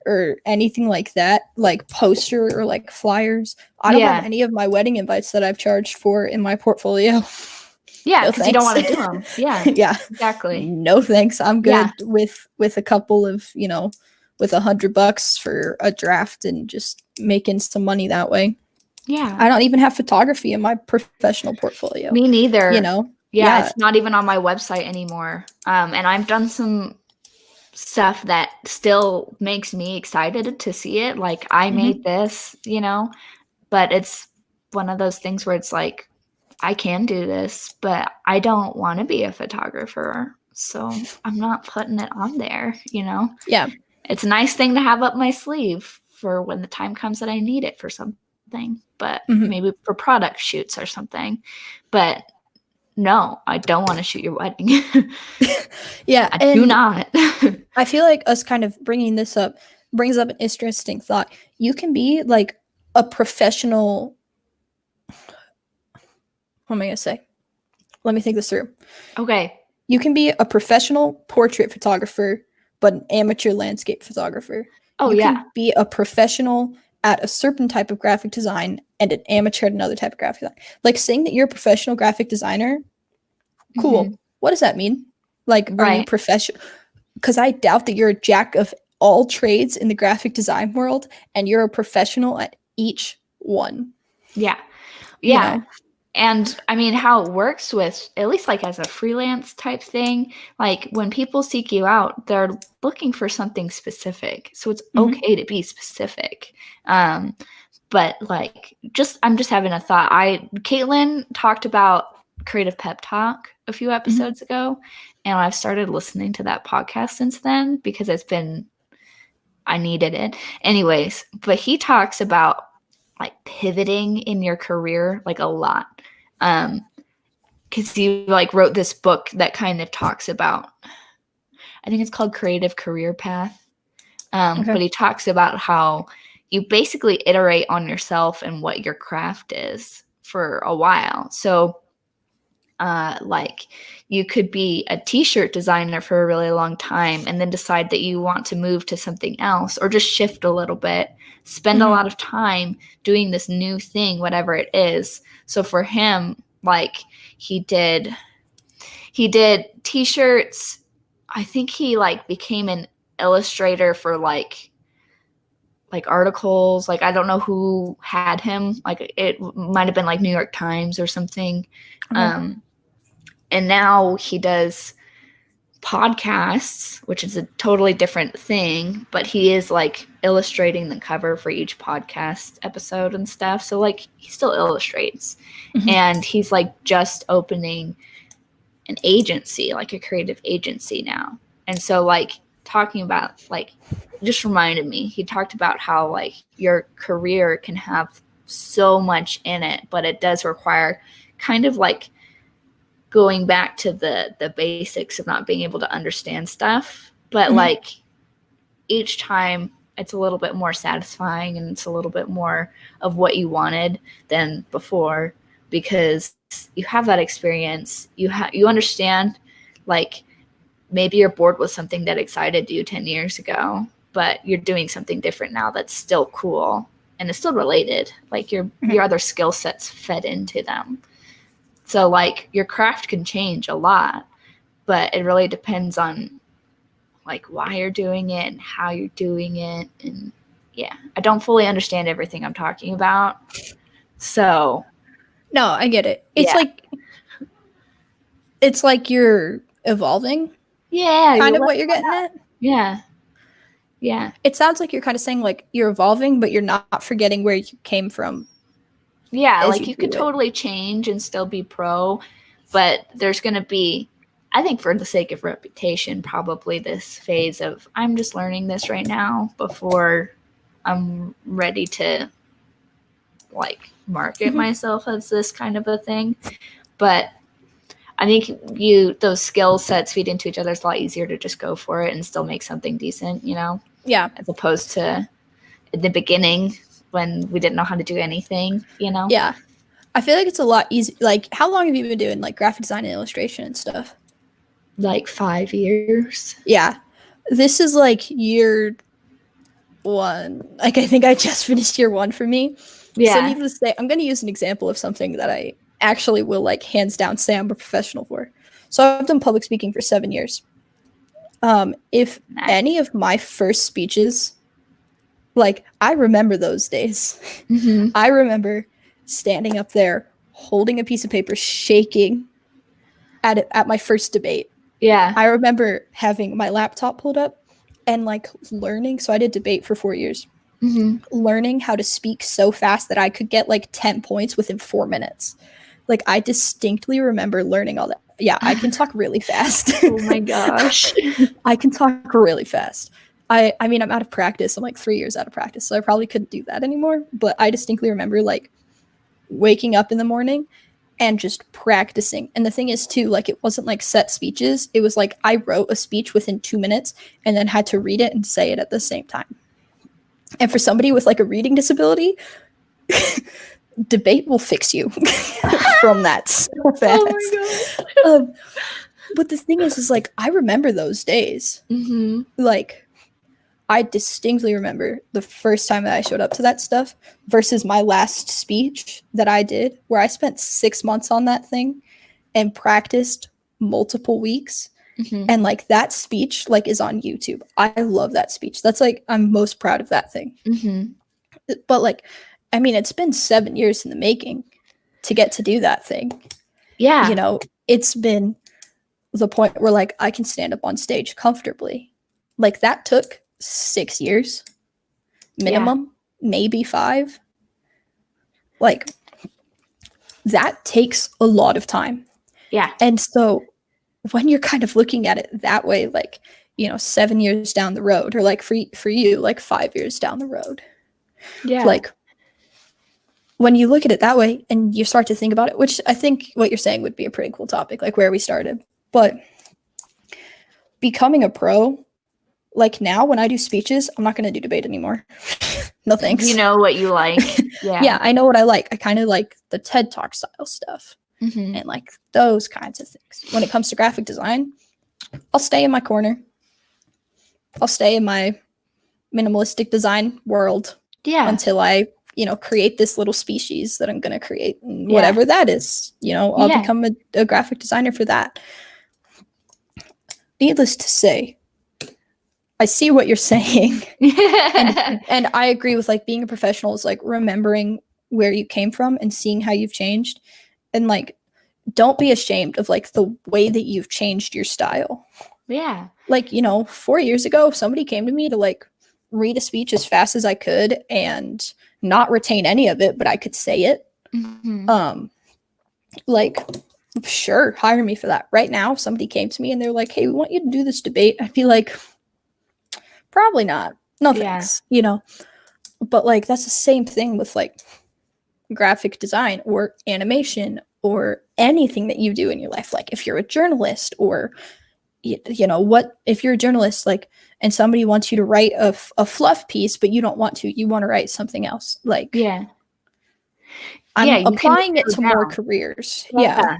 or anything like that, like poster or like flyers, I don't have any of my wedding invites that I've charged for in my portfolio. Yeah, because you don't want to do them. Yeah. Yeah. Exactly. No thanks. I'm good with a couple of, you know, with $100 for a draft and just making some money that way. Yeah. I don't even have photography in my professional portfolio. Me neither. You know? Yeah, it's not even on my website anymore. And I've done some stuff that still makes me excited to see it. Like I made this, you know, but it's one of those things where it's like, I can do this, but I don't want to be a photographer. So I'm not putting it on there, you know? Yeah. It's a nice thing to have up my sleeve for when the time comes that I need it for something, but maybe for product shoots or something. But no, I don't want to shoot your wedding. Yeah. I do not. I feel like us kind of bringing this up brings up an interesting thought. You can be like a professional. What am I going to say? Let me think this through. Okay. You can be a professional portrait photographer, but an amateur landscape photographer. Oh, you yeah. can be a professional at a certain type of graphic design and an amateur at another type of graphic design. Like saying that you're a professional graphic designer, cool. What does that mean? Like, are you professional? Because I doubt that you're a jack of all trades in the graphic design world and you're a professional at each one. Yeah. Yeah. You know? And I mean, how it works with, at least like as a freelance type thing, like when people seek you out, they're looking for something specific. So it's okay to be specific. But like, I'm just having a thought. Caitlin talked about Creative Pep Talk a few episodes ago, and I've started listening to that podcast since then because I needed it. Anyways, but he talks about like pivoting in your career like a lot. Because he like wrote this book that kind of talks about, I think it's called Creative Career Path. But he talks about how you basically iterate on yourself and what your craft is for a while. So like you could be a t-shirt designer for a really long time and then decide that you want to move to something else, or just shift a little bit, spend a lot of time doing this new thing, whatever it is. So for him, like he did t-shirts. I think he like became an illustrator for like articles. Like I don't know who had him. Like it might have been like New York Times or something. And now he does podcasts, which is a totally different thing, but he is like illustrating the cover for each podcast episode and stuff. So like he still illustrates. And he's like just opening an agency, like a creative agency now. And so like talking about like, just reminded me, he talked about how like your career can have so much in it, but it does require kind of like going back to the basics of not being able to understand stuff. But like each time it's a little bit more satisfying and it's a little bit more of what you wanted than before, because you have that experience. You understand, like maybe you're bored with something that excited you 10 years ago, but you're doing something different now that's still cool and it's still related. Like your other skill sets fed into them. So like your craft can change a lot, but it really depends on like why you're doing it and how you're doing it. And yeah, I don't fully understand everything I'm talking about. So no, I get it. It's like you're evolving. Yeah. Kind of what you're getting at. Yeah. Yeah. It sounds like you're kind of saying like you're evolving, but you're not forgetting where you came from. Yeah, like you could totally change and still be pro, but there's going to be, I think for the sake of reputation, probably this phase of I'm just learning this right now before I'm ready to like market myself as this kind of a thing. But I think those skill sets feed into each other. It's a lot easier to just go for it and still make something decent, you know? Yeah. As opposed to in the beginning when we didn't know how to do anything, you know? Yeah. I feel like it's a lot easier. Like, how long have you been doing like graphic design and illustration and stuff? Like 5 years. Yeah. This is like year 1. Like, I think I just finished year 1 for me. Yeah. So needless to say, I'm going to use an example of something that I actually will like hands down say I'm a professional for. So I've done public speaking for 7 years. If any of my first speeches, like, I remember those days. I remember standing up there, holding a piece of paper, shaking at my first debate. Yeah. I remember having my laptop pulled up and like learning. So I did debate for 4 years. Learning how to speak so fast that I could get like 10 points within 4 minutes. Like, I distinctly remember learning all that. Yeah, I can talk really fast. Oh my gosh. I can talk really fast. I mean, I'm out of practice. I'm like 3 years out of practice, so I probably couldn't do that anymore. But I distinctly remember like waking up in the morning and just practicing. And the thing is too, like, it wasn't like set speeches. It was like I wrote a speech within 2 minutes and then had to read it and say it at the same time. And for somebody with like a reading disability, debate will fix you from that so fast. Oh my God. But the thing is like, I remember those days. Like, I distinctly remember the first time that I showed up to that stuff versus my last speech that I did, where I spent 6 months on that thing and practiced multiple weeks. And like that speech like is on YouTube. I love that speech. That's like, I'm most proud of that thing. But like, I mean, it's been 7 years in the making to get to do that thing. Yeah. You know, it's been the point where like I can stand up on stage comfortably. Like, that took 6 years minimum, maybe 5. Like, that takes a lot of time. Yeah. And so when you're kind of looking at it that way, like, you know, 7 years down the road, or like for you, like 5 years down the road. Yeah. Like, when you look at it that way and you start to think about it, which I think what you're saying would be a pretty cool topic, like where we started. But becoming a pro like now when I do speeches, I'm not going to do debate anymore. No thanks. You know what you like. Yeah, I know what I like. I kind of like the TED Talk style stuff Mm-hmm. and like those kinds of things. When it comes to graphic design, I'll stay in my corner. I'll stay in my minimalistic design world until I, create this little species that I'm going to create, and whatever that is. I'll become a graphic designer for that. Needless to say, I see what you're saying. and I agree with like being a professional is like remembering where you came from and seeing how you've changed, and like don't be ashamed of like the way that you've changed your style. Yeah. Like, 4 years ago, if somebody came to me to like read a speech as fast as I could and not retain any of it, but I could say it. Mm-hmm. Like, sure, hire me for that. Right now, if somebody came to me and they're like, hey, we want you to do this debate, I'd be like, probably not. No thanks. But like that's the same thing with like graphic design or animation or anything that you do in your life. Like if you're a journalist or what if you're a journalist like and somebody wants you to write a fluff piece but you don't want to, you want to write something else, like I'm applying it to more careers. Yeah.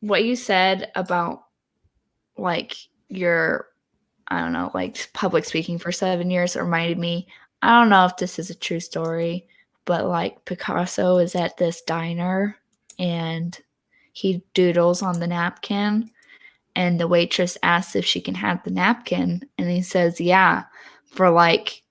What you said about like your, I don't know, like public speaking for 7 years reminded me, I don't know if this is a true story, but like Picasso is at this diner and he doodles on the napkin and the waitress asks if she can have the napkin and he says, yeah, for like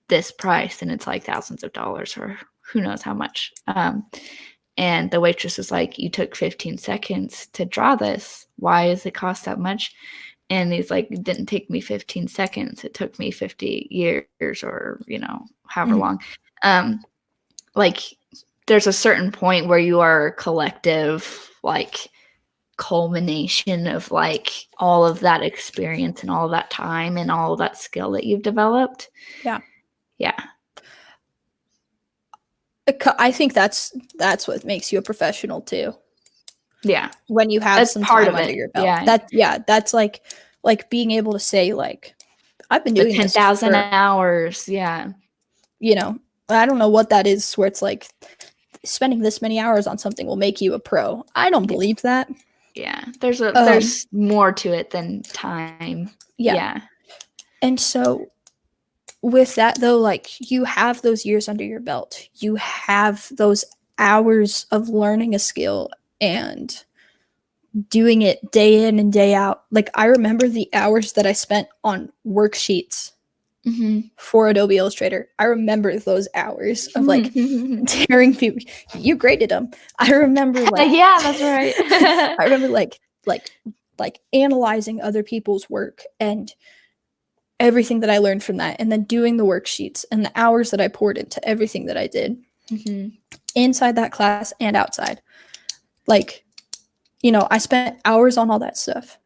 this price. And it's like thousands of dollars or who knows how much. And the waitress is like, you took 15 seconds to draw this. Why does it cost that much? And he's like, it didn't take me 15 seconds. It took me 50 years or, however long. Like there's a certain point where you are a collective, like culmination of like all of that experience and all of that time and all of that skill that you've developed. Yeah. Yeah. I think that's what makes you a professional too. Yeah. When you have that's some part time of under it. your belt. That's like being able to say like I've been doing 10,000 hours. Yeah. I don't know what that is where it's like spending this many hours on something will make you a pro. I don't believe that. Yeah. There's more to it than time. Yeah. And so with that though, like you have those years under your belt. You have those hours of learning a skill and doing it day in and day out. Like I remember the hours that I spent on worksheets for Adobe Illustrator. I remember those hours of like tearing people. You graded them. I remember like yeah, that's right. I remember like analyzing other people's work and everything that I learned from that, and then doing the worksheets and the hours that I poured into everything that I did inside that class and outside. Like, I spent hours on all that stuff.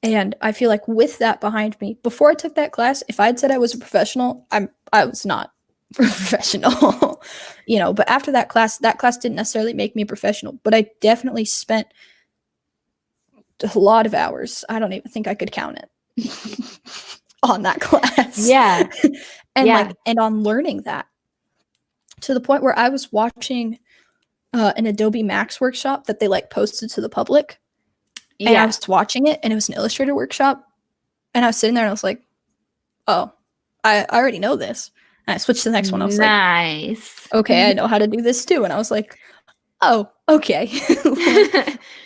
And I feel like with that behind me, before I took that class, if I'd said I was a professional, I was not professional, but after that class didn't necessarily make me a professional, but I definitely spent a lot of hours. I don't even think I could count it on that class. Yeah. and on learning that to the point where I was watching an Adobe Max workshop that they like posted to the public. And I was watching it and it was an Illustrator workshop. And I was sitting there and I was like, oh, I already know this. And I switched to the next one. I was nice. Like, okay, I know how to do this too. And I was like, oh, okay.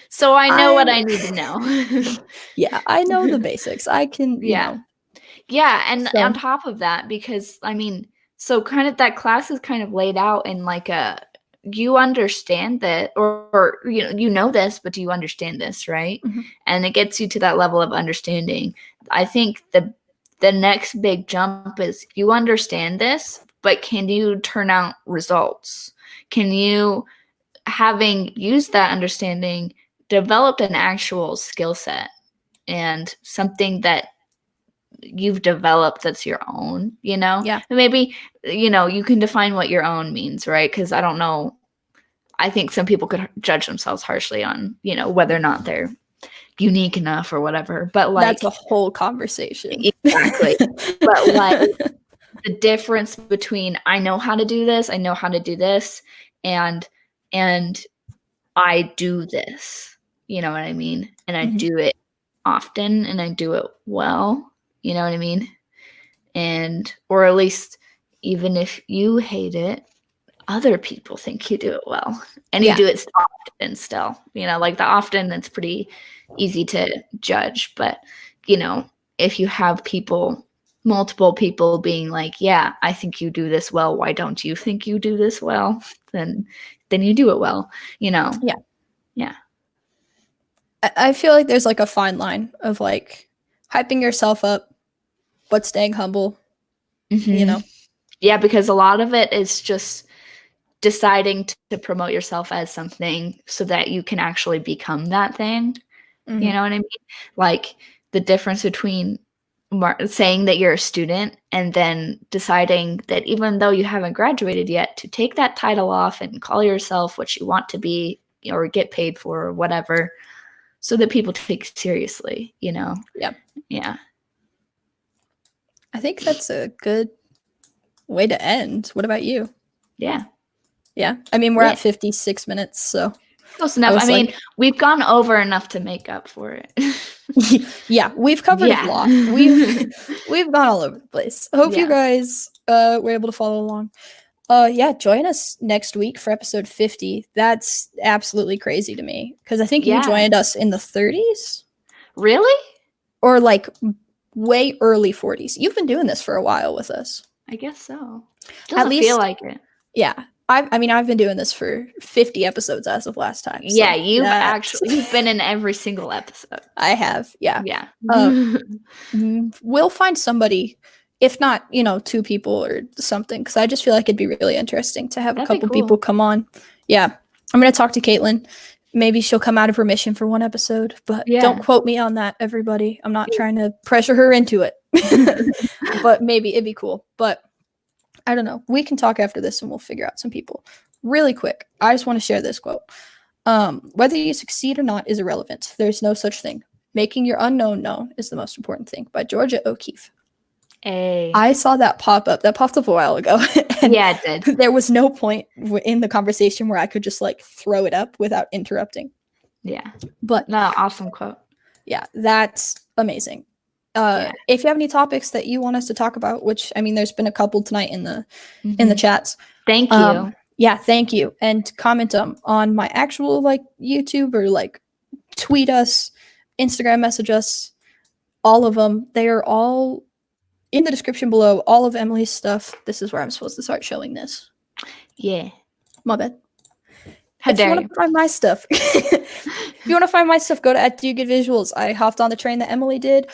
So I know what I need to know. Yeah, I know the basics. I can, Yeah, and on top of that, because I mean, so kind of that class is kind of laid out in like you understand that, or you know this, but do you understand this, right? And it gets you to that level of understanding. I think the next big jump is you understand this, but can you turn out results? Can you, having used that understanding, developed an actual skill set and something that you've developed that's your own, Yeah. And maybe, you can define what your own means, right? Because I don't know. I think some people could judge themselves harshly on, whether or not they're unique enough or whatever. But like that's a whole conversation. Exactly. But like the difference between I know how to do this, and I do this. You know what I mean? And I do it often and I do it well. You know what I mean? And or at least even if you hate it, other people think you do it well. And you do it often still. You know, like the often that's pretty easy to judge. But, you know, if you have multiple people being like, yeah, I think you do this well. Why don't you think you do this well? Then you do it well, you know? Yeah. Yeah. I feel like there's like a fine line of like hyping yourself up, but staying humble, you know? Yeah, because a lot of it is just deciding to promote yourself as something so that you can actually become that thing. You know what I mean? Like the difference between saying that you're a student and then deciding that even though you haven't graduated yet, to take that title off and call yourself what you want to be or get paid for or whatever, so that people take it seriously, you know? Yeah. Yeah. I think that's a good way to end. What about you? Yeah. Yeah. I mean, we're at 56 minutes, so close enough. I mean, we've gone over enough to make up for it. Yeah, we've covered a lot. We've gone all over the place. Hope you guys were able to follow along. Yeah, join us next week for episode 50. That's absolutely crazy to me because I think you joined us in the 30s. Really? Or like way early 40s. You've been doing this for a while with us. I guess so. Doesn't feel like it. Yeah. I mean, I've been doing this for 50 episodes as of last time. So yeah, you've been in every single episode. I have. Yeah. Yeah. We'll find somebody, if not, you know, 2 people or something, because I just feel like it'd be really interesting to have a couple people come on. Yeah. I'm going to talk to Caitlin. Maybe she'll come out of remission for one episode, but don't quote me on that, everybody. I'm not trying to pressure her into it, but maybe it'd be cool. But I don't know. We can talk after this and we'll figure out some people. Really quick, I just want to share this quote. Whether you succeed or not is irrelevant. There's no such thing. Making your unknown known is the most important thing, by Georgia O'Keeffe. I saw that pop up. That popped up a while ago. And yeah, it did. There was no point in the conversation where I could just like throw it up without interrupting. Yeah. But no, awesome quote. Yeah, that's amazing. If you have any topics that you want us to talk about, which I mean, there's been a couple tonight in the chats. Thank you. Yeah, thank you. And comment on my actual like YouTube or like tweet us, Instagram message us, all of them. They are all in the description below. All of Emily's stuff. This is where I'm supposed to start showing this. Yeah. My bad. How dare you? If you want to find my stuff, if you want to find my stuff, go to @diuguidvisuals. I hopped on the train that Emily did,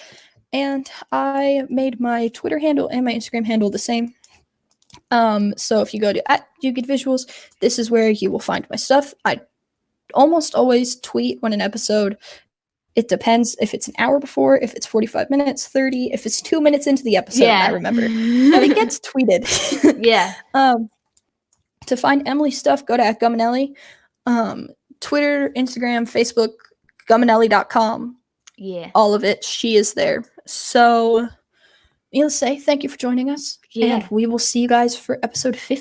and I made my Twitter handle and my Instagram handle the same. So if you go to @diuguidvisuals, this is where you will find my stuff. I almost always tweet when an episode. It depends if it's an hour before, if it's 45 minutes, 30, if it's 2 minutes into the episode. I remember, and it gets tweeted. Yeah. To find Emily's stuff, go to @Guminelli. Twitter, Instagram, Facebook, guminelli.com. Yeah. All of it. She is there. So, needless to say, thank you for joining us. Yeah. And we will see you guys for episode 50.